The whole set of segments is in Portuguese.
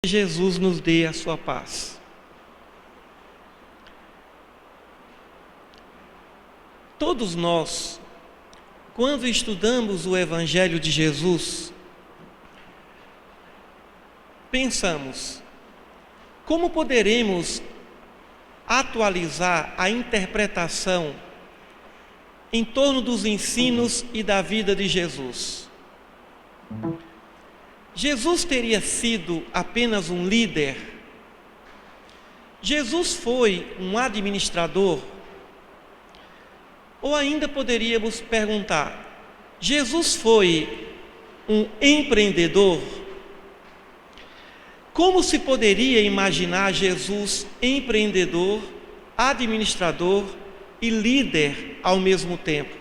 Jesus nos dê a sua paz. Todos nós, quando estudamos o Evangelho de Jesus, pensamos, como poderemos atualizar a interpretação em torno dos ensinos e da vida de Jesus? Jesus teria sido apenas um líder? Jesus foi um administrador? Ou ainda poderíamos perguntar, Jesus foi um empreendedor? Como se poderia imaginar Jesus empreendedor, administrador e líder ao mesmo tempo?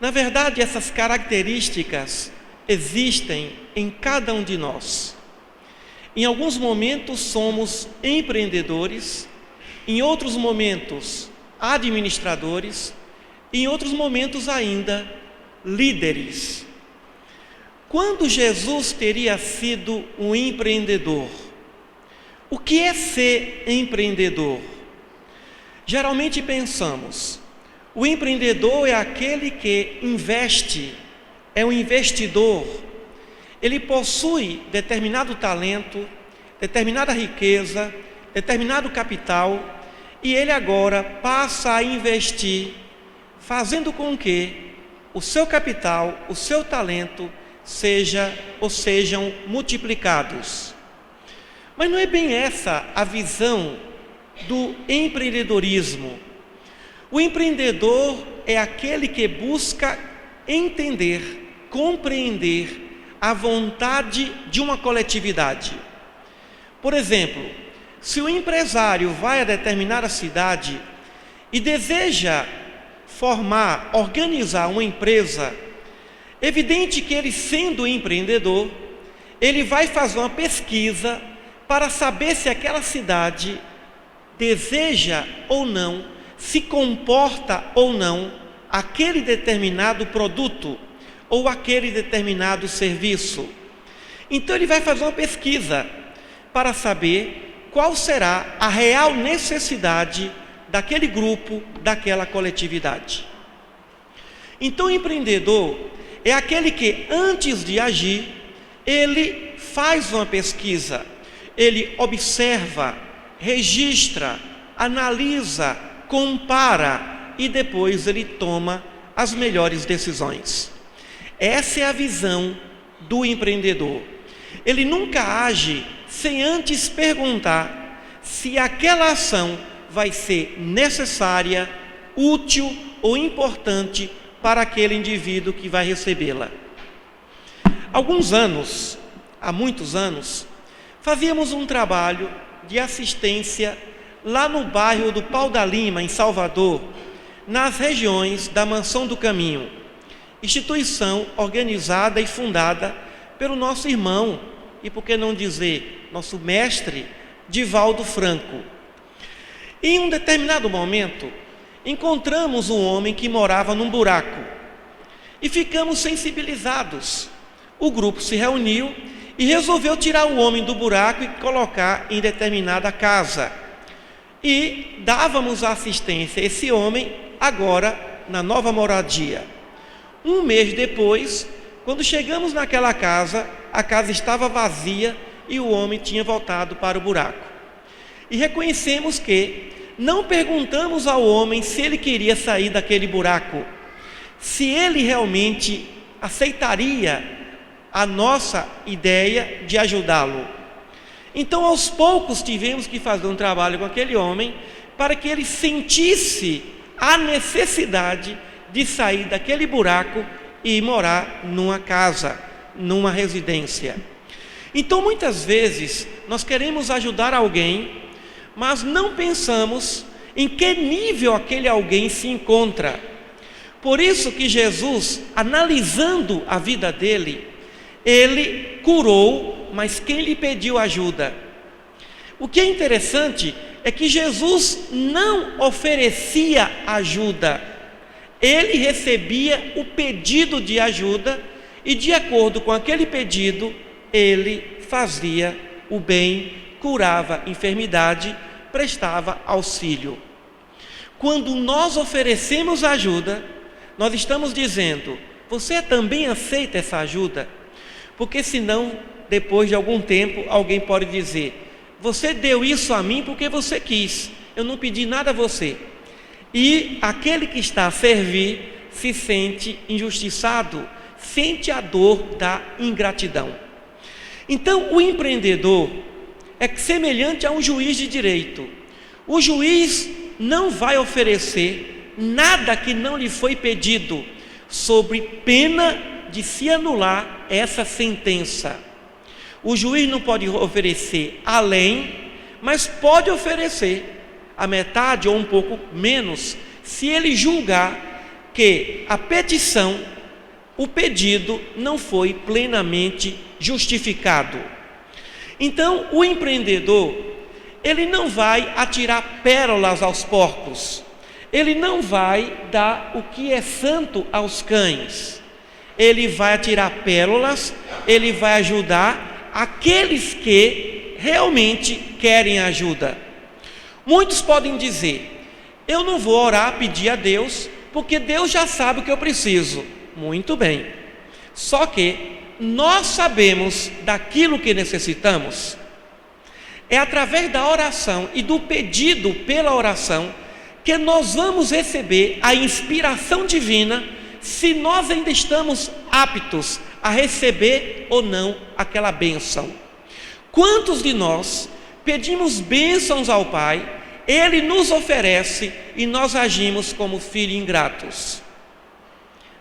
Na verdade, essas características existem em cada um de nós. Em alguns momentos somos empreendedores, em outros momentos administradores, e em outros momentos ainda líderes. Quando Jesus teria sido um empreendedor? O que é ser empreendedor? Geralmente pensamos, o empreendedor é aquele que investe, é um investidor, ele possui determinado talento, determinada riqueza, determinado capital, e ele agora passa a investir, fazendo com que o seu capital, o seu talento sejam multiplicados. Mas não é bem essa a visão do empreendedorismo. O empreendedor é aquele que busca entender, compreender a vontade de uma coletividade. Por exemplo, se o empresário vai a determinada cidade e deseja organizar uma empresa, evidente que ele, sendo empreendedor, ele vai fazer uma pesquisa para saber se aquela cidade deseja ou não, se comporta ou não aquele determinado produto ou aquele determinado serviço. Então ele vai fazer uma pesquisa para saber qual será a real necessidade daquele grupo, daquela coletividade. Então o empreendedor é aquele que, antes de agir, ele faz uma pesquisa, ele observa, registra, analisa, compara e depois ele toma as melhores decisões. Essa é a visão do empreendedor. Ele nunca age sem antes perguntar se aquela ação vai ser necessária, útil ou importante para aquele indivíduo que vai recebê-la. Há muitos anos, fazíamos um trabalho de assistência lá no bairro do Pau da Lima, em Salvador, nas regiões da Mansão do Caminho, instituição organizada e fundada pelo nosso irmão, e por que não dizer, nosso mestre, Divaldo Franco. Em um determinado momento, encontramos um homem que morava num buraco, e ficamos sensibilizados. O grupo se reuniu e resolveu tirar o homem do buraco e colocar em determinada casa. E dávamos assistência a esse homem agora na nova moradia. Um mês depois, quando chegamos naquela casa, a casa estava vazia e o homem tinha voltado para o buraco. E reconhecemos que não perguntamos ao homem se ele queria sair daquele buraco, se ele realmente aceitaria a nossa ideia de ajudá-lo. Então, aos poucos, tivemos que fazer um trabalho com aquele homem para que ele sentisse a necessidade de sair daquele buraco e morar numa casa, numa residência. Então, muitas vezes, nós queremos ajudar alguém, mas não pensamos em que nível aquele alguém se encontra. Por isso que Jesus, analisando a vida dele, ele curou, mas quem lhe pediu ajuda? O que é interessante é que Jesus não oferecia ajuda, ele recebia o pedido de ajuda e, de acordo com aquele pedido, ele fazia o bem, curava enfermidade, prestava auxílio. Quando nós oferecemos ajuda, nós estamos dizendo: você também aceita essa ajuda? Porque senão, depois de algum tempo, alguém pode dizer: você deu isso a mim porque você quis, eu não pedi nada a você. E aquele que está a servir se sente injustiçado, sente a dor da ingratidão. Então, o empreendedor é semelhante a um juiz de direito. O juiz não vai oferecer nada que não lhe foi pedido, sob pena de se anular essa sentença. O juiz não pode oferecer além, mas pode oferecer a metade ou um pouco menos, se ele julgar que a petição, o pedido, não foi plenamente justificado. Então, o empreendedor, ele não vai atirar pérolas aos porcos, ele não vai dar o que é santo aos cães, ele vai atirar pérolas, ele vai ajudar aqueles que realmente querem ajuda. Muitos podem dizer: eu não vou orar, pedir a Deus, porque Deus já sabe o que eu preciso. Muito bem, só que nós sabemos daquilo que necessitamos. É através da oração e do pedido pela oração que nós vamos receber a inspiração divina, se nós ainda estamos aptos a receber ou não aquela bênção. Quantos de nós pedimos bênçãos ao Pai, Ele nos oferece e nós agimos como filhos ingratos?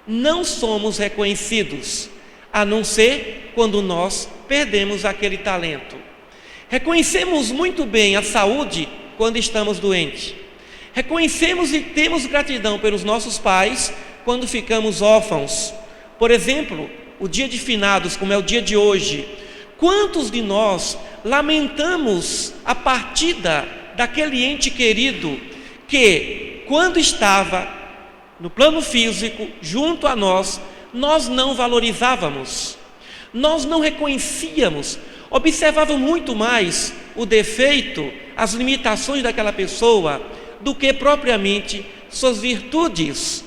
Não somos reconhecidos, a não ser quando nós perdemos aquele talento. Reconhecemos muito bem a saúde quando estamos doentes. Reconhecemos e temos gratidão pelos nossos pais quando ficamos órfãos. Por exemplo, o dia de finados, como é o dia de hoje. Quantos de nós lamentamos a partida daquele ente querido que, quando estava no plano físico, junto a nós, nós não valorizávamos, nós não reconhecíamos, observávamos muito mais o defeito, as limitações daquela pessoa, do que propriamente suas virtudes,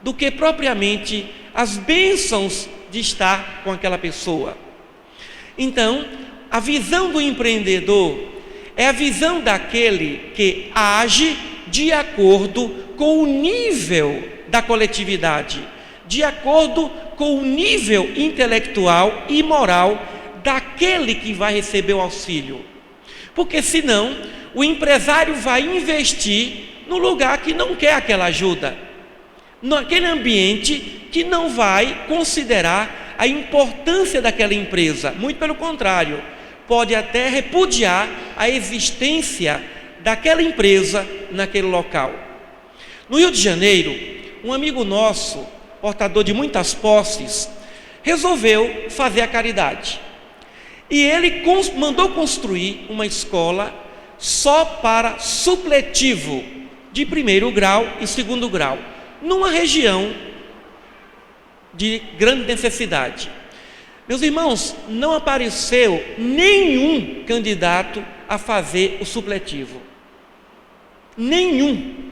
do que propriamente as bênçãos de estar com aquela pessoa. Então, a visão do empreendedor é a visão daquele que age de acordo com o nível da coletividade, de acordo com o nível intelectual e moral daquele que vai receber o auxílio. Porque senão, o empresário vai investir no lugar que não quer aquela ajuda, naquele ambiente que não vai considerar a importância daquela empresa. Muito pelo contrário, pode até repudiar a existência daquela empresa naquele local. No Rio de Janeiro, um amigo nosso, portador de muitas posses, resolveu fazer a caridade. E ele mandou construir uma escola só para supletivo de primeiro grau e segundo grau, numa região de grande necessidade. Meus irmãos, não apareceu nenhum candidato a fazer o supletivo. Nenhum.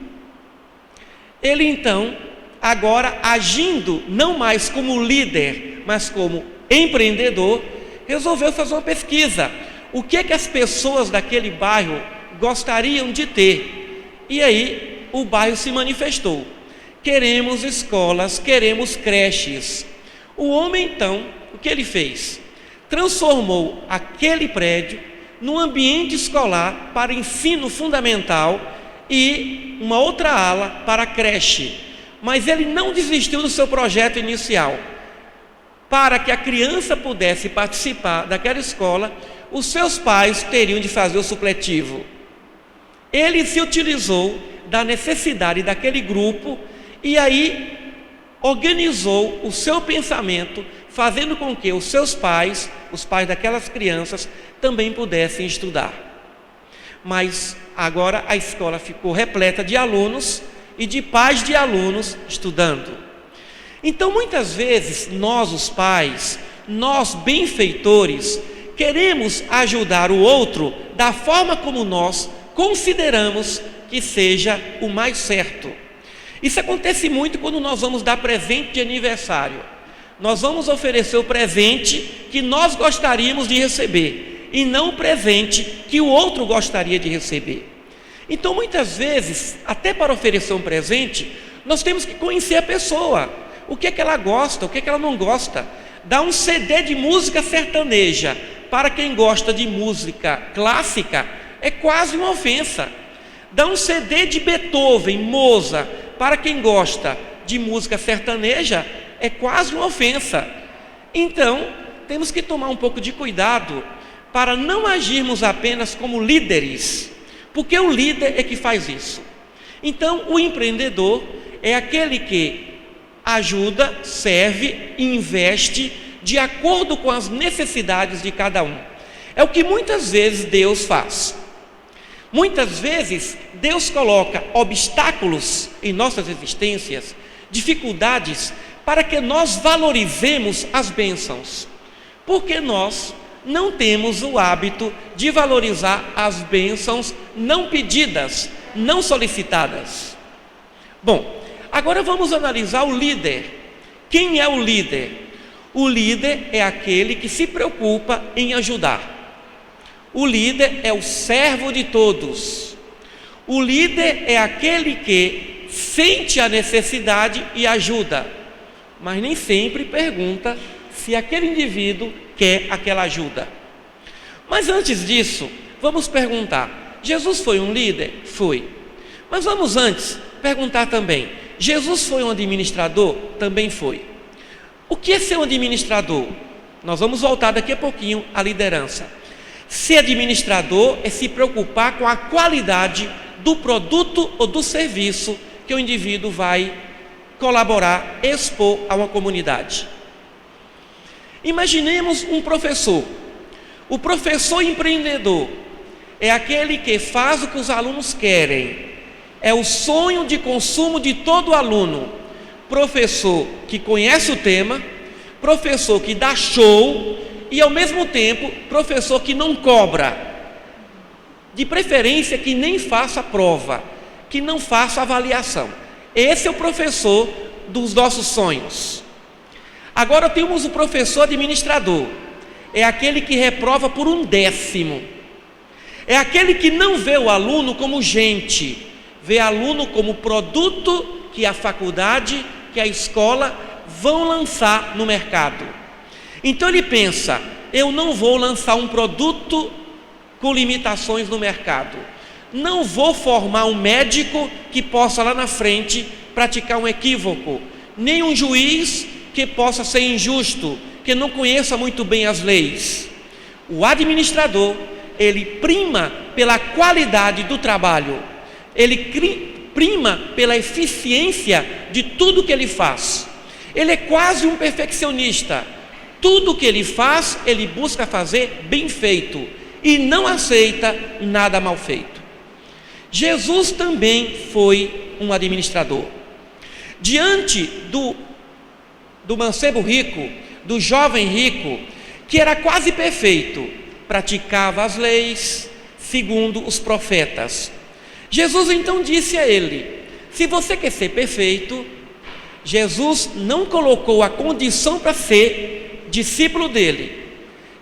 Ele então, agora agindo não mais como líder, mas como empreendedor, resolveu fazer uma pesquisa. O que é que as pessoas daquele bairro gostariam de ter? E aí o bairro se manifestou: queremos escolas, queremos creches. O homem então, o que ele fez? Transformou aquele prédio num ambiente escolar para ensino fundamental e uma outra ala para creche. Mas ele não desistiu do seu projeto inicial. Para que a criança pudesse participar daquela escola, os seus pais teriam de fazer o supletivo. Ele se utilizou da necessidade daquele grupo e aí organizou o seu pensamento, fazendo com que os seus pais, os pais daquelas crianças, também pudessem estudar. Mas agora a escola ficou repleta de alunos e de pais de alunos estudando. Então, muitas vezes, nós, os pais, nós, benfeitores, queremos ajudar o outro da forma como nós consideramos que seja o mais certo. Isso acontece muito quando nós vamos dar presente de aniversário. Nós vamos oferecer o presente que nós gostaríamos de receber e não o presente que o outro gostaria de receber. Então, muitas vezes, até para oferecer um presente, nós temos que conhecer a pessoa, o que é que ela gosta, o que é que ela não gosta. Dar um CD de música sertaneja para quem gosta de música clássica é quase uma ofensa. Dar um CD de Beethoven, Mozart, para quem gosta de música sertaneja é quase uma ofensa. Então, temos que tomar um pouco de cuidado para não agirmos apenas como líderes, porque o líder é que faz isso. Então, o empreendedor é aquele que ajuda, serve e investe de acordo com as necessidades de cada um. É o que muitas vezes Deus faz. Muitas vezes Deus coloca obstáculos em nossas existências, dificuldades, para que nós valorizemos as bênçãos, porque nós não temos o hábito de valorizar as bênçãos não pedidas, não solicitadas. Bom, agora vamos analisar o líder. Quem é o líder? O líder é aquele que se preocupa em ajudar. O líder é o servo de todos. O líder é aquele que sente a necessidade e ajuda, mas nem sempre pergunta se aquele indivíduo quer aquela ajuda. Mas antes disso, vamos perguntar: Jesus foi um líder? Foi. Mas vamos antes perguntar também: Jesus foi um administrador? Também foi. O que é ser um administrador? Nós vamos voltar daqui a pouquinho à liderança. Ser administrador é se preocupar com a qualidade do produto ou do serviço que o indivíduo vai colaborar, expor a uma comunidade. Imaginemos um professor. O professor empreendedor é aquele que faz o que os alunos querem. É o sonho de consumo de todo aluno. Professor que conhece o tema, professor que dá show e, ao mesmo tempo, professor que não cobra. De preferência que nem faça prova, que não faça avaliação. Esse é o professor dos nossos sonhos. Agora temos o professor administrador. É aquele que reprova por 1/10. É aquele que não vê o aluno como gente, vê aluno como produto que a faculdade, que a escola vão lançar no mercado. Então ele pensa: eu não vou lançar um produto com limitações no mercado. Não vou formar um médico que possa lá na frente praticar um equívoco, nem um juiz que possa ser injusto, que não conheça muito bem as leis. O administrador, ele prima pela qualidade do trabalho, ele prima pela eficiência de tudo que ele faz. Ele é quase um perfeccionista. Tudo que ele faz, ele busca fazer bem feito e não aceita nada mal feito. Jesus também foi um administrador. Diante do mancebo rico, do jovem rico, que era quase perfeito, praticava as leis segundo os profetas. Jesus então disse a ele: se você quer ser perfeito, Jesus não colocou a condição para ser discípulo dele.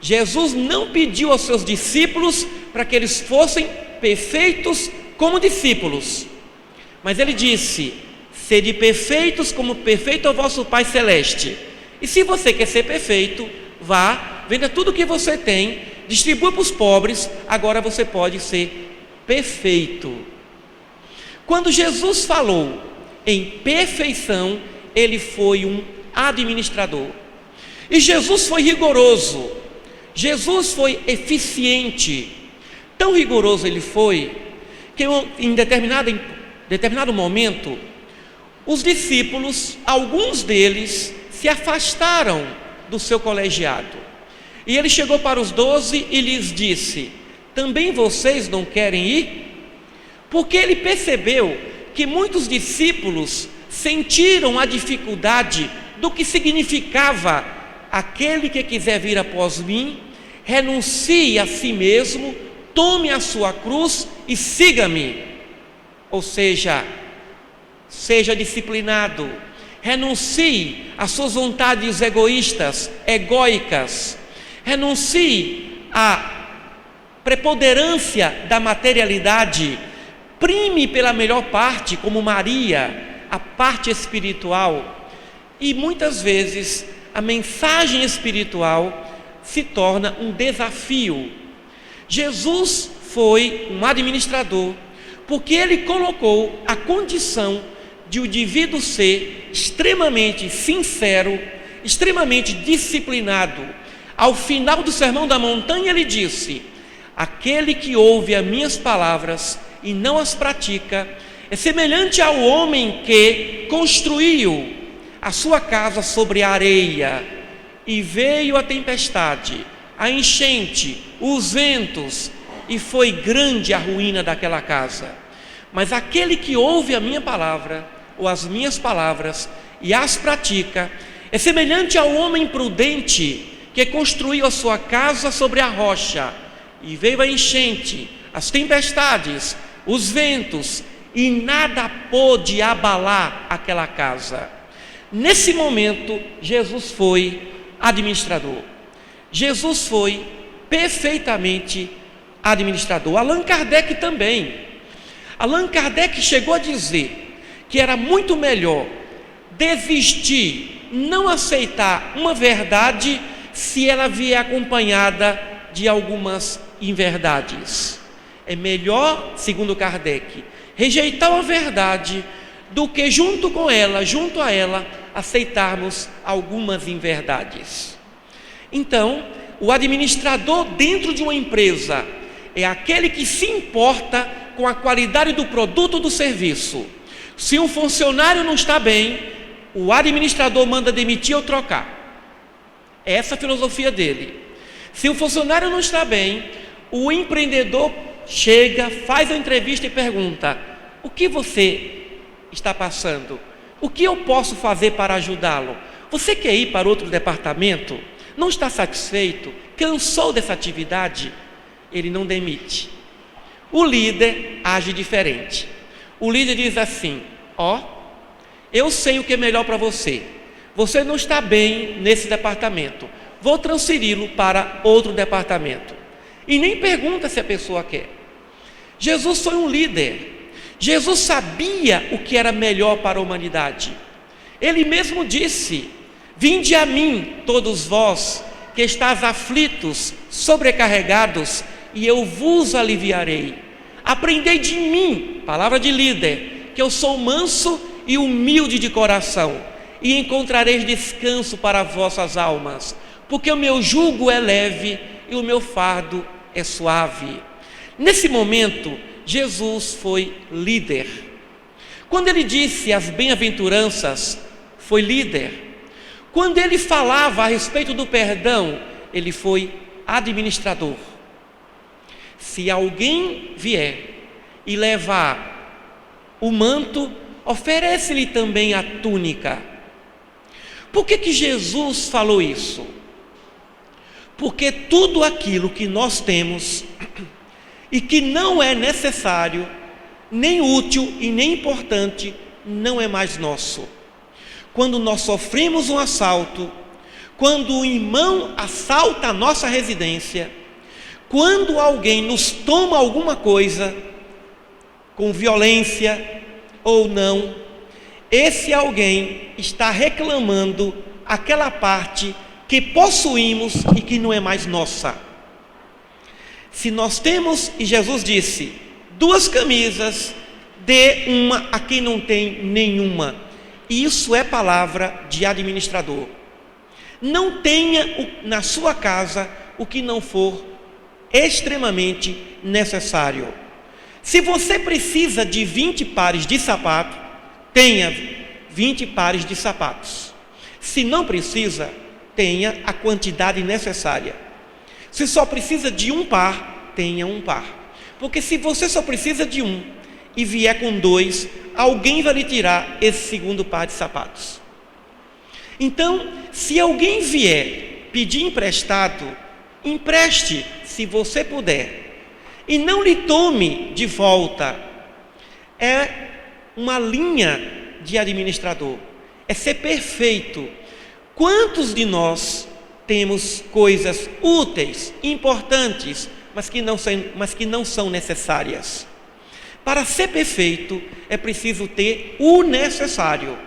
Jesus não pediu aos seus discípulos para que eles fossem perfeitos como discípulos, mas ele disse: sede perfeitos como perfeito é o vosso Pai Celeste. E se você quer ser perfeito, vá, venda tudo o que você tem, distribua para os pobres, agora você pode ser perfeito. Quando Jesus falou em perfeição, ele foi um administrador. E Jesus foi rigoroso, Jesus foi eficiente. Tão rigoroso ele foi, que em determinado momento, os discípulos, alguns deles, se afastaram do seu colegiado. E ele chegou para os 12 e lhes disse: também vocês não querem ir? Porque ele percebeu que muitos discípulos sentiram a dificuldade do que significava: aquele que quiser vir após mim, renuncie a si mesmo, tome a sua cruz e siga-me. Ou seja, seja disciplinado, renuncie às suas vontades egoístas, egóicas, renuncie à preponderância da materialidade, prime pela melhor parte, como Maria, a parte espiritual. E muitas vezes a mensagem espiritual se torna um desafio. Jesus foi um administrador, porque ele colocou a condição de o indivíduo ser extremamente sincero, extremamente disciplinado. Ao final do Sermão da Montanha ele disse: aquele que ouve as minhas palavras e não as pratica é semelhante ao homem que construiu a sua casa sobre a areia, e veio a tempestade, a enchente, os ventos, e foi grande a ruína daquela casa. Mas aquele que ouve a minha palavra, ou as minhas palavras, e as pratica, é semelhante ao homem prudente que construiu a sua casa sobre a rocha, e veio a enchente, as tempestades, os ventos, e nada pôde abalar aquela casa. Nesse momento, Jesus foi administrador. Jesus foi perfeitamente administrador. Allan Kardec também. Allan Kardec chegou a dizer que era muito melhor desistir, não aceitar uma verdade, se ela vier acompanhada de algumas inverdades. É melhor, segundo Kardec, rejeitar uma verdade do que junto a ela, aceitarmos algumas inverdades. Então, o administrador dentro de uma empresa é aquele que se importa com a qualidade do produto ou do serviço. Se um funcionário não está bem, o administrador manda demitir ou trocar. Essa é a filosofia dele. Se o funcionário não está bem, o empreendedor chega, faz a entrevista e pergunta: o que você está passando? O que eu posso fazer para ajudá-lo? Você quer ir para outro departamento? Não está satisfeito? Cansou dessa atividade? Ele não demite. O líder age diferente. O líder diz assim: eu sei o que é melhor para você. Você não está bem nesse departamento. Vou transferi-lo para outro departamento. E nem pergunta se a pessoa quer. Jesus foi um líder. Jesus sabia o que era melhor para a humanidade. Ele mesmo disse: vinde a mim, todos vós que estáis aflitos, sobrecarregados, e eu vos aliviarei. Aprendei de mim, palavra de líder, que eu sou manso e humilde de coração, e encontrareis descanso para vossas almas, porque o meu jugo é leve e o meu fardo é suave. Nesse momento, Jesus foi líder. Quando ele disse as bem-aventuranças, foi líder. Quando ele falava a respeito do perdão, ele foi administrador. Se alguém vier e levar o manto, oferece-lhe também a túnica. Por que Jesus falou isso? Porque tudo aquilo que nós temos e que não é necessário, nem útil e nem importante, não é mais nosso. Quando nós sofremos um assalto, quando o irmão assalta a nossa residência, quando alguém nos toma alguma coisa, com violência ou não, esse alguém está reclamando aquela parte que possuímos e que não é mais nossa. Se nós temos, e Jesus disse, 2 camisas, dê uma a quem não tem nenhuma. Isso é palavra de administrador. Não tenha na sua casa o que não for extremamente necessário. Se você precisa de 20 pares de sapato, tenha 20 pares de sapatos. Se não precisa, tenha a quantidade necessária. Se só precisa de um par, tenha um par. Porque se você só precisa de um e vier com 2, alguém vai lhe tirar esse segundo par de sapatos. Então, se alguém vier pedir emprestado, empreste se você puder e não lhe tome de volta. É uma linha de administrador, é ser perfeito. Quantos de nós temos coisas úteis, importantes, mas que não são necessárias? Para ser perfeito, é preciso ter o necessário,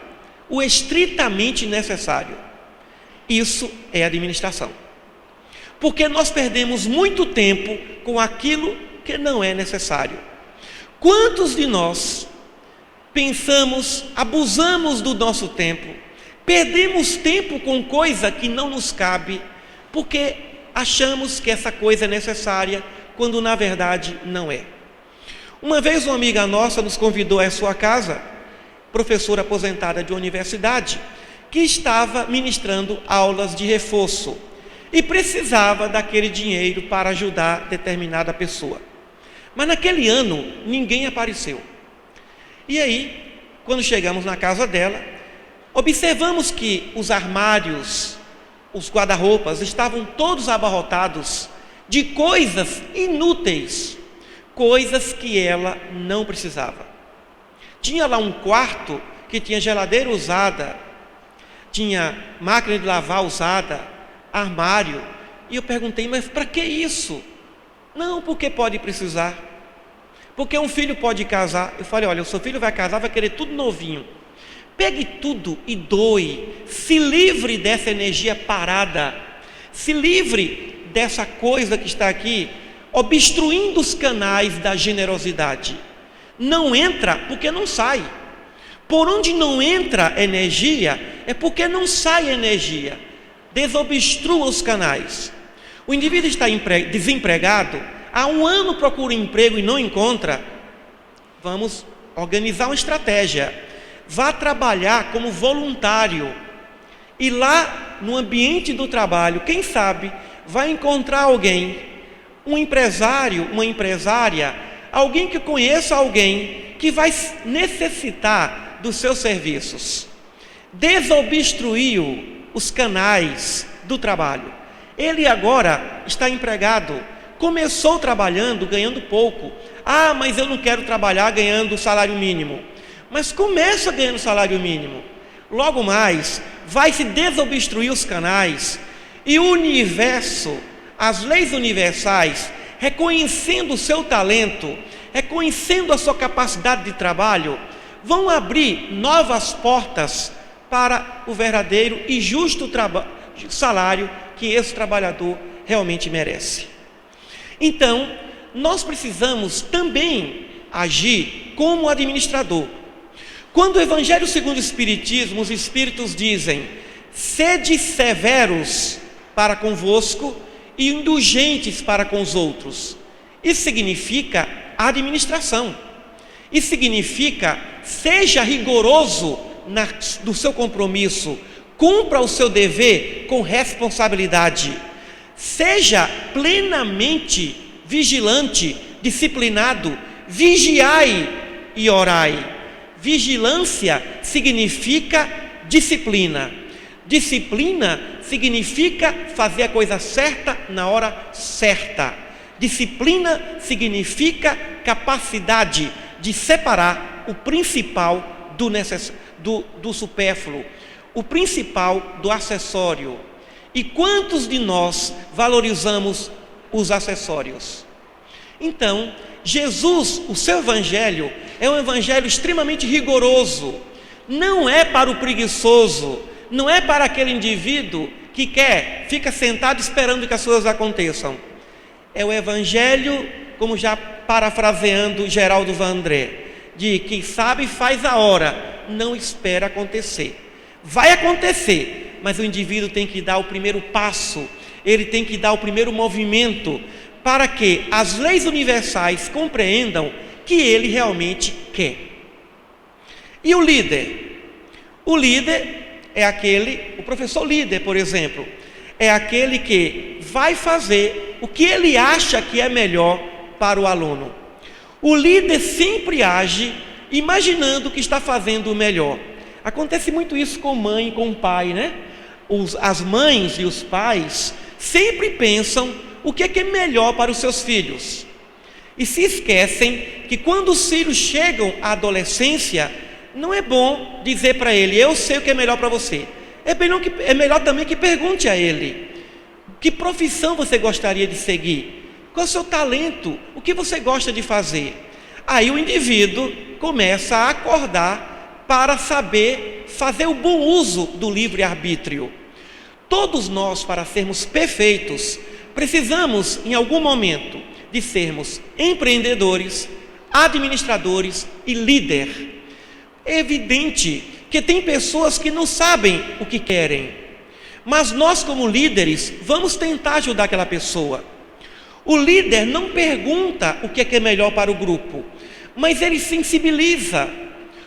o estritamente necessário. Isso é administração. Porque nós perdemos muito tempo com aquilo que não é necessário. Quantos de nós pensamos, abusamos do nosso tempo, perdemos tempo com coisa que não nos cabe, porque achamos que essa coisa é necessária, quando na verdade não é. Uma vez uma amiga nossa nos convidou à sua casa, professora aposentada de universidade, que estava ministrando aulas de reforço e precisava daquele dinheiro para ajudar determinada pessoa. Mas naquele ano ninguém apareceu. E aí, quando chegamos na casa dela, observamos que os armários, os guarda-roupas estavam todos abarrotados de coisas inúteis, coisas que ela não precisava. Tinha lá um quarto que tinha geladeira usada, tinha máquina de lavar usada, armário. E eu perguntei, mas para que isso? Não, porque pode precisar. Porque um filho pode casar. Eu falei, olha, o seu filho vai casar, vai querer tudo novinho. Pegue tudo e doe. Se livre dessa energia parada. Se livre dessa coisa que está aqui, obstruindo os canais da generosidade. Não entra porque não sai. Por onde não entra energia, é porque não sai energia. Desobstrua os canais. O indivíduo está desempregado, há um ano procura emprego e não encontra. Vamos organizar uma estratégia. Vá trabalhar como voluntário. E lá no ambiente do trabalho, quem sabe, vai encontrar alguém, um empresário, uma empresária, alguém que conheça alguém que vai necessitar dos seus serviços. Desobstruiu os canais do trabalho. Ele agora está empregado, começou trabalhando, ganhando pouco. Ah, mas eu não quero trabalhar ganhando salário mínimo. Mas começa ganhando salário mínimo. Logo mais, vai se desobstruir os canais e o universo, as leis universais, reconhecendo o seu talento, reconhecendo a sua capacidade de trabalho, vão abrir novas portas para o verdadeiro e justo salário que esse trabalhador realmente merece. Então, nós precisamos também agir como administrador. Quando o Evangelho segundo o Espiritismo, os Espíritos dizem: sede severos para convosco e indulgentes para com os outros. Isso significa administração. Isso significa seja rigoroso no seu compromisso, cumpra o seu dever com responsabilidade, seja plenamente vigilante, disciplinado, vigiai e orai. Vigilância significa disciplina. Disciplina significa fazer a coisa certa na hora certa. Disciplina significa capacidade de separar o principal do supérfluo, o principal do acessório. E quantos de nós valorizamos os acessórios? Então, Jesus, o seu evangelho, é um evangelho extremamente rigoroso. Não é para o preguiçoso, não é para aquele indivíduo que fica sentado esperando que as coisas aconteçam. É o evangelho, como já parafraseando Geraldo Vandré, de quem sabe faz a hora, não espera acontecer. Vai acontecer, mas o indivíduo tem que dar o primeiro passo, ele tem que dar o primeiro movimento, para que as leis universais compreendam que ele realmente quer. E o líder? O líder é o professor líder, por exemplo, é aquele que vai fazer o que ele acha que é melhor para o aluno. O líder sempre age imaginando que está fazendo o melhor. Acontece muito isso com mãe e com pai, né? As mães e os pais sempre pensam o que é melhor para os seus filhos. E se esquecem que quando os filhos chegam à adolescência, não é bom dizer para ele: eu sei o que é melhor para você. É melhor também que pergunte a ele: que profissão você gostaria de seguir? Qual é o seu talento? O que você gosta de fazer? Aí o indivíduo começa a acordar para saber fazer o bom uso do livre-arbítrio. Todos nós, para sermos perfeitos, precisamos, em algum momento, de sermos empreendedores, administradores e líder. É evidente que tem pessoas que não sabem o que querem, mas nós, como líderes, vamos tentar ajudar aquela pessoa. O líder não pergunta o que é melhor para o grupo, mas ele sensibiliza.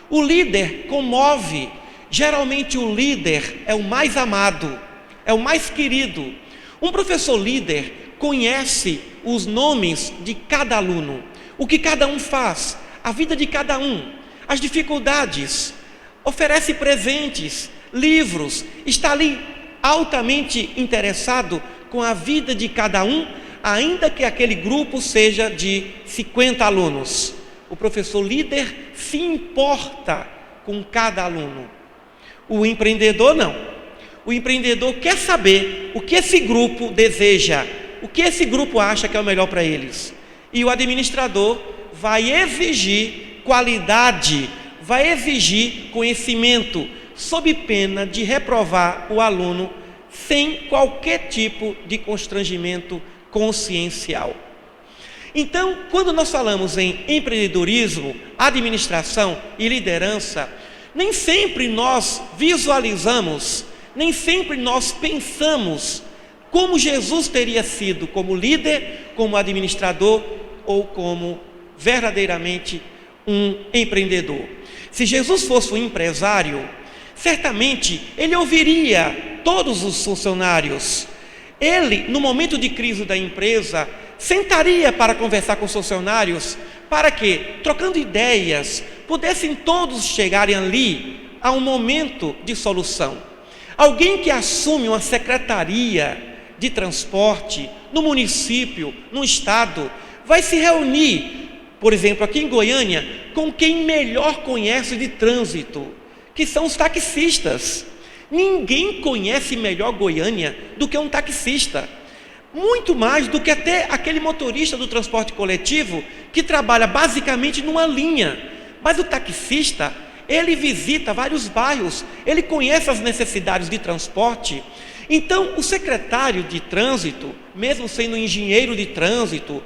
O líder comove. Geralmente o líder é o mais amado, é o mais querido. Um professor líder conhece os nomes de cada aluno, o que cada um faz, a vida de cada um, as dificuldades, oferece presentes, livros, está ali altamente interessado com a vida de cada um, ainda que aquele grupo seja de 50 alunos. O professor líder se importa com cada aluno. O empreendedor não. O empreendedor quer saber o que esse grupo deseja, o que esse grupo acha que é o melhor para eles. E o administrador vai exigir qualidade, vai exigir conhecimento, sob pena de reprovar o aluno sem qualquer tipo de constrangimento consciencial. Então, quando nós falamos em empreendedorismo, administração e liderança, nem sempre nós visualizamos, nem sempre nós pensamos como Jesus teria sido como líder, como administrador ou como verdadeiramente um empreendedor. Se Jesus fosse um empresário, certamente ele ouviria todos os funcionários. Ele, no momento de crise da empresa, sentaria para conversar com os funcionários, para que, trocando ideias, pudessem todos chegarem ali a um momento de solução. Alguém que assume uma secretaria de transporte no município, no estado, vai se reunir, por exemplo, aqui em Goiânia, com quem melhor conhece de trânsito, que são os taxistas. Ninguém conhece melhor Goiânia do que um taxista, muito mais do que até aquele motorista do transporte coletivo que trabalha basicamente numa linha. Mas o taxista, ele visita vários bairros, ele conhece as necessidades de transporte. Então, o secretário de trânsito, mesmo sendo engenheiro de trânsito,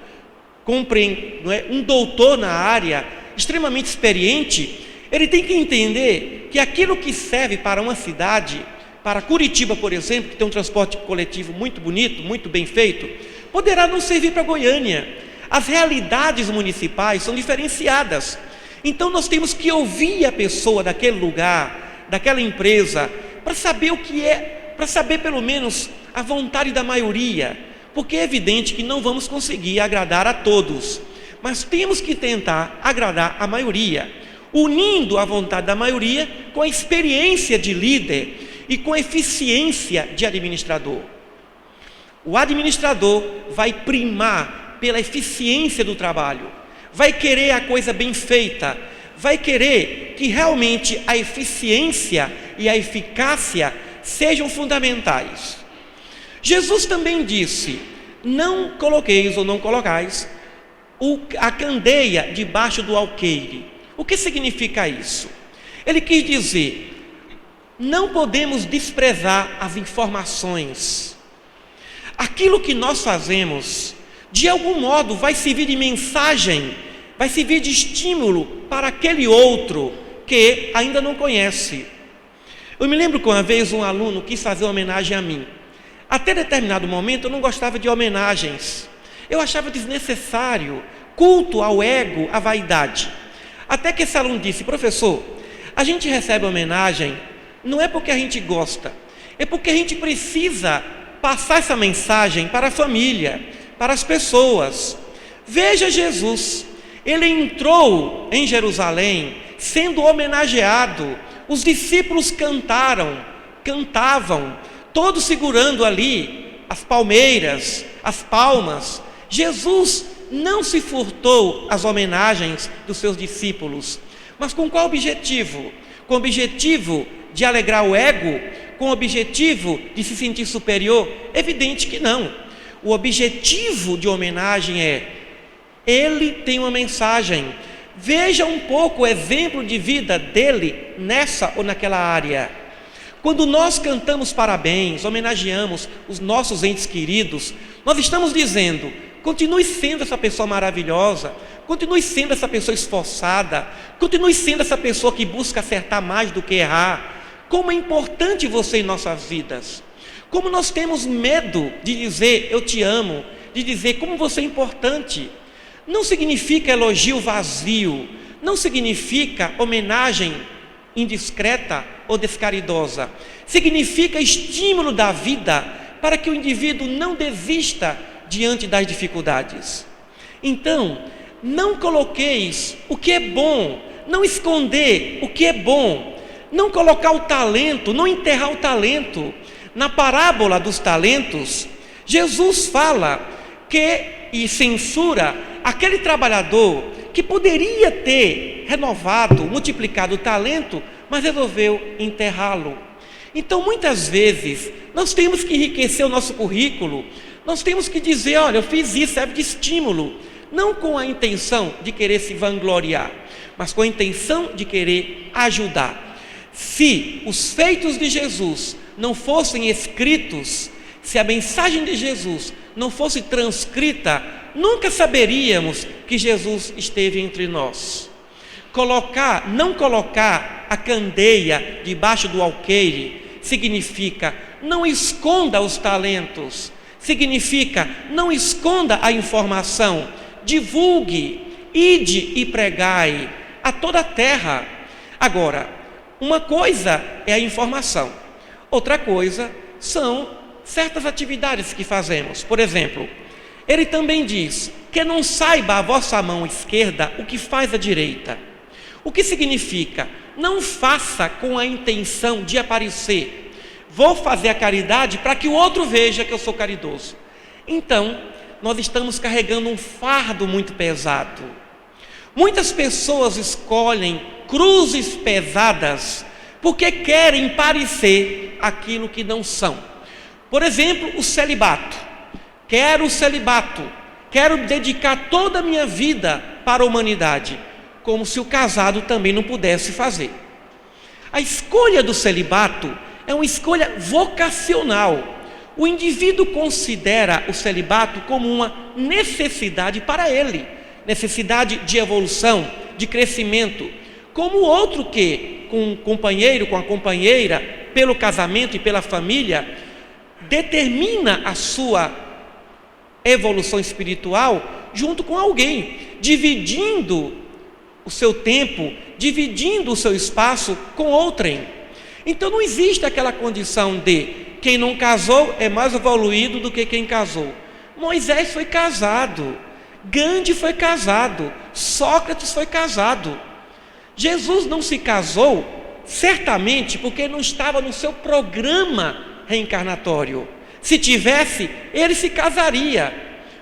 um doutor na área, extremamente experiente, ele tem que entender que aquilo que serve para uma cidade, para Curitiba, por exemplo, que tem um transporte coletivo muito bonito, muito bem feito, poderá não servir para Goiânia. As realidades municipais são diferenciadas. Então nós temos que ouvir a pessoa daquele lugar, daquela empresa, para saber o que é, para saber pelo menos a vontade da maioria, porque é evidente que não vamos conseguir agradar a todos, mas temos que tentar agradar a maioria, unindo a vontade da maioria com a experiência de líder e com a eficiência de administrador. O administrador vai primar pela eficiência do trabalho, vai querer a coisa bem feita, vai querer que realmente a eficiência e a eficácia sejam fundamentais. Jesus também disse: não coloqueis ou não colocais a candeia debaixo do alqueire. O que significa isso? Ele quis dizer: não podemos desprezar as informações. Aquilo que nós fazemos, de algum modo, vai servir de mensagem, vai servir de estímulo para aquele outro que ainda não conhece. Eu me lembro que uma vez um aluno quis fazer uma homenagem a mim. Até determinado momento eu não gostava de homenagens. Eu achava desnecessário, culto ao ego, à vaidade. Até que esse aluno disse: professor, a gente recebe homenagem não é porque a gente gosta, é porque a gente precisa passar essa mensagem para a família, para as pessoas. Veja Jesus, ele entrou em Jerusalém sendo homenageado, os discípulos cantavam, todos segurando ali as palmeiras, as palmas. Jesus não se furtou às homenagens dos seus discípulos. Mas com qual objetivo? Com o objetivo de alegrar o ego? Com o objetivo de se sentir superior? Evidente que não. O objetivo de homenagem é: ele tem uma mensagem. Veja um pouco o exemplo de vida dele nessa ou naquela área. Quando nós cantamos parabéns, homenageamos os nossos entes queridos, nós estamos dizendo: continue sendo essa pessoa maravilhosa, continue sendo essa pessoa esforçada, continue sendo essa pessoa que busca acertar mais do que errar. Como é importante você em nossas vidas. Como nós temos medo de dizer eu te amo, de dizer como você é importante. Não significa elogio vazio, não significa homenagem indiscreta ou descaridosa. Significa estímulo da vida para que o indivíduo não desista diante das dificuldades. Então, não coloqueis o que é bom, não esconder o que é bom, não colocar o talento, não enterrar o talento. Na parábola dos talentos, Jesus fala e censura aquele trabalhador que poderia ter renovado, multiplicado o talento, mas resolveu enterrá-lo. Então, muitas vezes, nós temos que enriquecer o nosso currículo, nós temos que dizer: olha, eu fiz isso, serve de estímulo, não com a intenção de querer se vangloriar, mas com a intenção de querer ajudar. Se os feitos de Jesus não fossem escritos, se a mensagem de Jesus não fosse transcrita, nunca saberíamos que Jesus esteve entre nós. Não colocar a candeia debaixo do alqueire significa não esconda os talentos, significa não esconda a informação, divulgue, ide e pregai a toda a terra. Agora, uma coisa é a informação, outra coisa são certas atividades que fazemos. Por exemplo, ele também diz que não saiba a vossa mão esquerda o que faz a direita. O que significa? Não faça com a intenção de aparecer. Vou fazer a caridade para que o outro veja que eu sou caridoso. Então, nós estamos carregando um fardo muito pesado. Muitas pessoas escolhem cruzes pesadas porque querem parecer aquilo que não são. Por exemplo, o celibato. Quero o celibato, quero dedicar toda a minha vida para a humanidade, como se o casado também não pudesse fazer. A escolha do celibato é uma escolha vocacional. O indivíduo considera o celibato como uma necessidade para ele, necessidade de evolução, de crescimento, como o outro que, com um companheiro, com a companheira, pelo casamento e pela família, determina a sua evolução espiritual junto com alguém, dividindo o seu tempo, dividindo o seu espaço com outrem. Então não existe aquela condição de quem não casou é mais evoluído do que quem casou. Moisés foi casado, Gandhi foi casado, Sócrates foi casado. Jesus não se casou certamente porque não estava no seu programa reencarnatório. Se tivesse, ele se casaria,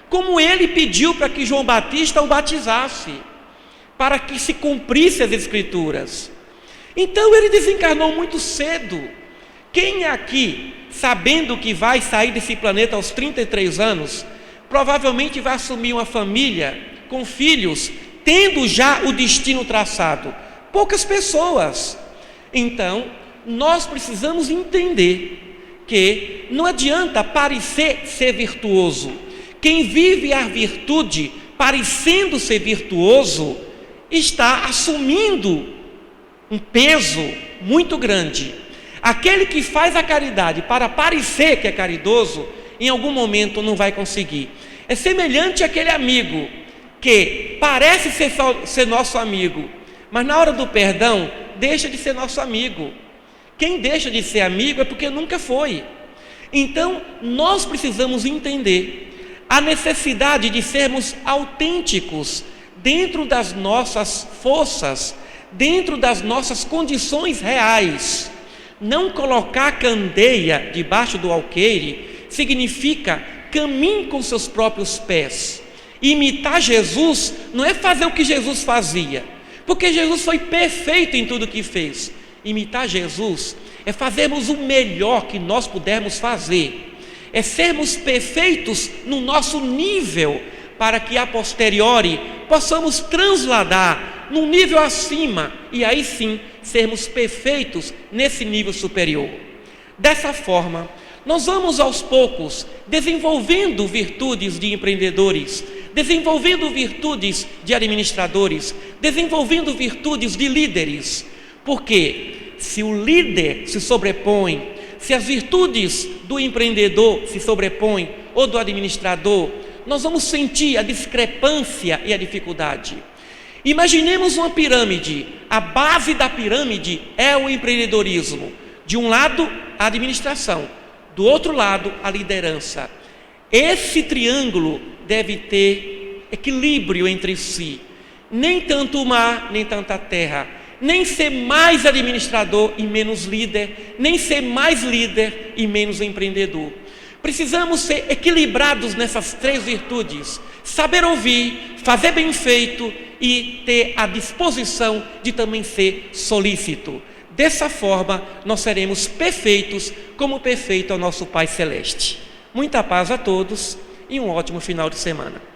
como ele pediu para que João Batista o batizasse, para que se cumprisse as Escrituras. Então ele desencarnou muito cedo. Quem aqui, sabendo que vai sair desse planeta aos 33 anos, provavelmente vai assumir uma família com filhos, tendo já o destino traçado? Poucas pessoas. Então, nós precisamos entender que não adianta parecer ser virtuoso. Quem vive a virtude parecendo ser virtuoso está assumindo um peso muito grande. Aquele que faz a caridade para parecer que é caridoso, em algum momento não vai conseguir. É semelhante àquele amigo que parece ser nosso amigo, mas na hora do perdão deixa de ser nosso amigo. Quem deixa de ser amigo é porque nunca foi. Então, nós precisamos entender a necessidade de sermos autênticos dentro das nossas forças, dentro das nossas condições reais. Não colocar candeia debaixo do alqueire significa caminhe com seus próprios pés. Imitar Jesus não é fazer o que Jesus fazia, porque Jesus foi perfeito em tudo o que fez. Imitar Jesus é fazermos o melhor que nós pudermos fazer, é sermos perfeitos no nosso nível, para que a posteriori possamos transladar num nível acima, e aí sim sermos perfeitos nesse nível superior. Dessa forma, nós vamos aos poucos desenvolvendo virtudes de empreendedores, desenvolvendo virtudes de administradores, desenvolvendo virtudes de líderes, porque se o líder se sobrepõe, se as virtudes do empreendedor se sobrepõem ou do administrador, nós vamos sentir a discrepância e a dificuldade. Imaginemos uma pirâmide. A base da pirâmide é o empreendedorismo. De um lado, a administração, do outro lado, a liderança. Esse triângulo deve ter equilíbrio entre si, nem tanto o mar, nem tanta terra, nem ser mais administrador e menos líder, nem ser mais líder e menos empreendedor. Precisamos ser equilibrados nessas três virtudes: saber ouvir, fazer bem feito e ter a disposição de também ser solícito. Dessa forma, nós seremos perfeitos, como perfeito é o nosso Pai Celeste. Muita paz a todos e um ótimo final de semana.